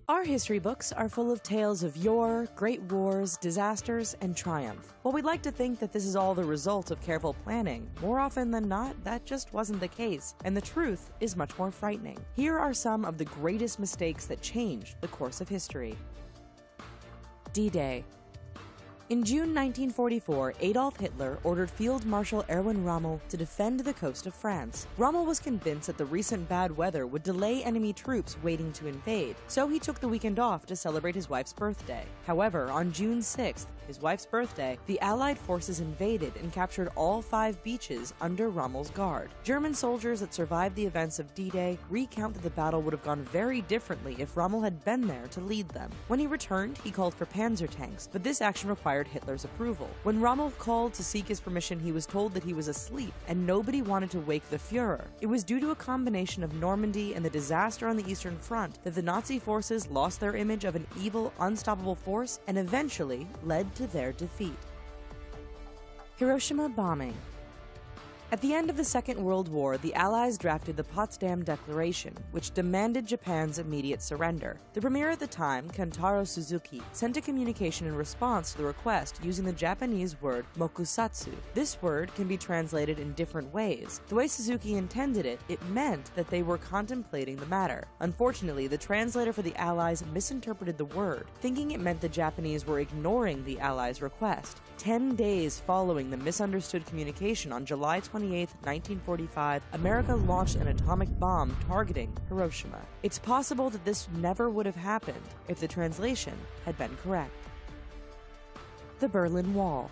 Our history books are full of tales of yore, great wars, disasters, and triumph. While we'd like to think that this is all the result of careful planning, more often than not, that just wasn't the case, and the truth is much more frightening. Here are some of the greatest mistakes that changed the course of history. D-Day. In June 1944, Adolf Hitler ordered Field Marshal Erwin Rommel to defend the coast of France. Rommel was convinced that the recent bad weather would delay enemy troops waiting to invade, so he took the weekend off to celebrate his wife's birthday. However, on June 6th, his wife's birthday, the Allied forces invaded and captured all 5 beaches under Rommel's guard. German soldiers that survived the events of D-Day recount that the battle would have gone very differently if Rommel had been there to lead them. When he returned, he called for panzer tanks, but this action required Hitler's approval. When Rommel called to seek his permission, he was told that he was asleep, and nobody wanted to wake the Führer. It was due to a combination of Normandy and the disaster on the Eastern Front that the Nazi forces lost their image of an evil, unstoppable force and eventually led to their defeat. Hiroshima bombing. At the end of the Second World War, the Allies drafted the Potsdam Declaration, which demanded Japan's immediate surrender. The premier at the time, Kentaro Suzuki, sent a communication in response to the request using the Japanese word mokusatsu. This word can be translated in different ways. The way Suzuki intended it, it meant that they were contemplating the matter. Unfortunately, the translator for the Allies misinterpreted the word, thinking it meant the Japanese were ignoring the Allies' request. 10 days following the misunderstood communication on July 28, 1945, America launched an atomic bomb targeting Hiroshima. It's possible that this never would have happened if the translation had been correct. The Berlin Wall.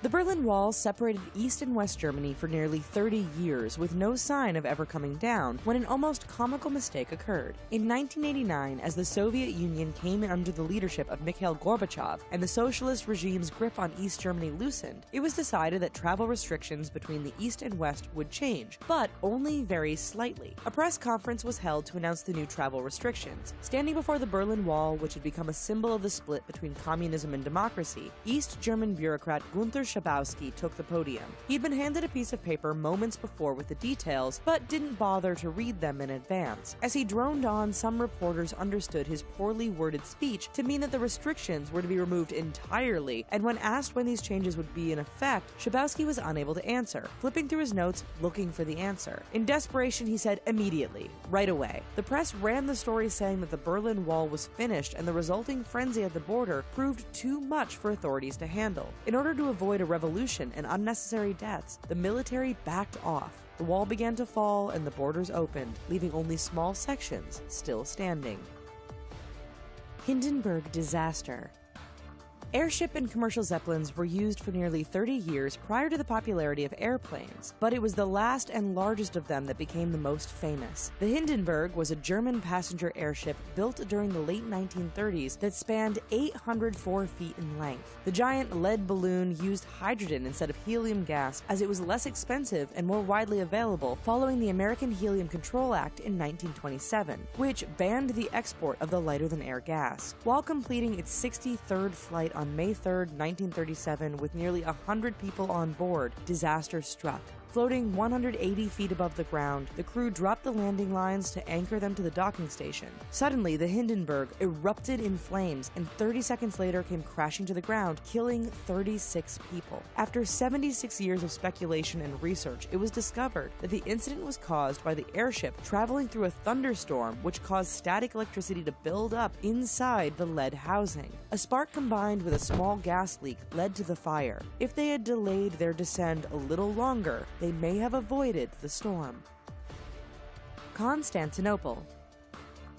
The Berlin Wall separated East and West Germany for nearly 30 years with no sign of ever coming down when an almost comical mistake occurred. In 1989, as the Soviet Union came in under the leadership of Mikhail Gorbachev and the socialist regime's grip on East Germany loosened, it was decided that travel restrictions between the East and West would change, but only very slightly. A press conference was held to announce the new travel restrictions. Standing before the Berlin Wall, which had become a symbol of the split between communism and democracy, East German bureaucrat Gunther Schabowski took the podium. He'd been handed a piece of paper moments before with the details, but didn't bother to read them in advance. As he droned on, some reporters understood his poorly worded speech to mean that the restrictions were to be removed entirely, and when asked when these changes would be in effect, Schabowski was unable to answer, flipping through his notes looking for the answer. In desperation, he said immediately, right away. The press ran the story saying that the Berlin Wall was finished and the resulting frenzy at the border proved too much for authorities to handle. In order to avoid a revolution and unnecessary deaths, the military backed off. The wall began to fall and the borders opened, leaving only small sections still standing. Hindenburg disaster. Airship and commercial zeppelins were used for nearly 30 years prior to the popularity of airplanes, but it was the last and largest of them that became the most famous. The Hindenburg was a German passenger airship built during the late 1930s that spanned 804 feet in length. The giant lead balloon used hydrogen instead of helium gas as it was less expensive and more widely available following the American Helium Control Act in 1927, which banned the export of the lighter-than-air gas. While completing its 63rd flight on May 3, 1937, with nearly 100 people on board, disaster struck. Floating 180 feet above the ground, the crew dropped the landing lines to anchor them to the docking station. Suddenly, the Hindenburg erupted in flames, and 30 seconds later came crashing to the ground, killing 36 people. After 76 years of speculation and research, it was discovered that the incident was caused by the airship traveling through a thunderstorm, which caused static electricity to build up inside the lead housing. A spark combined with a small gas leak led to the fire. If they had delayed their descent a little longer, they may have avoided the storm. Constantinople.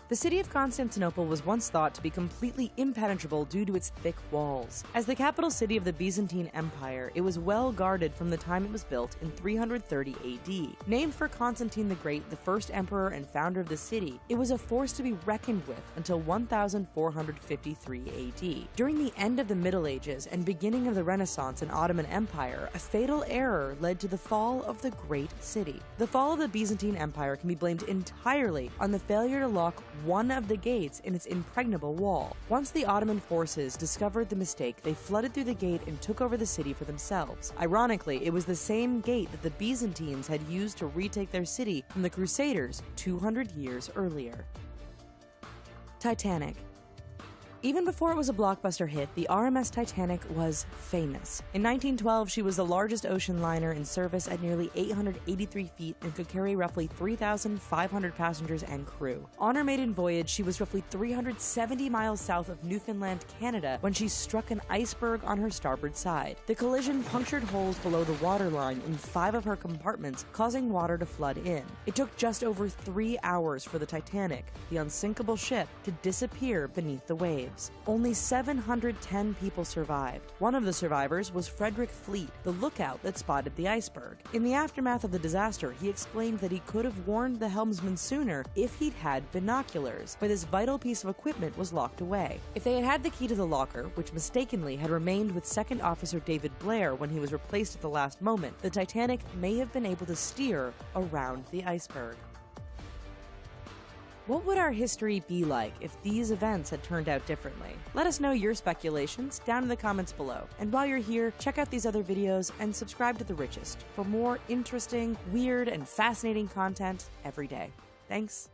The city of Constantinople was once thought to be completely impenetrable due to its thick walls. As the capital city of the Byzantine Empire, it was well guarded from the time it was built in 330 AD. Named for Constantine the Great, the first emperor and founder of the city, it was a force to be reckoned with until 1453 AD. During the end of the Middle Ages and beginning of the Renaissance and Ottoman Empire, a fatal error led to the fall of the great city. The fall of the Byzantine Empire can be blamed entirely on the failure to lock one of the gates in its impregnable wall. Once the Ottoman forces discovered the mistake, they flooded through the gate and took over the city for themselves. Ironically, it was the same gate that the Byzantines had used to retake their city from the Crusaders 200 years earlier. Titanic. Even before it was a blockbuster hit, the RMS Titanic was famous. In 1912, she was the largest ocean liner in service at nearly 883 feet and could carry roughly 3,500 passengers and crew. On her maiden voyage, she was roughly 370 miles south of Newfoundland, Canada, when she struck an iceberg on her starboard side. The collision punctured holes below the waterline in 5 of her compartments, causing water to flood in. It took just over 3 hours for the Titanic, the unsinkable ship, to disappear beneath the waves. Only 710 people survived. One of the survivors was Frederick Fleet, the lookout that spotted the iceberg. In the aftermath of the disaster, he explained that he could have warned the helmsman sooner if he'd had binoculars, but this vital piece of equipment was locked away. If they had had the key to the locker, which mistakenly had remained with Second Officer David Blair when he was replaced at the last moment, the Titanic may have been able to steer around the iceberg. What would our history be like if these events had turned out differently? Let us know your speculations down in the comments below. And while you're here, check out these other videos and subscribe to The Richest for more interesting, weird, and fascinating content every day. Thanks.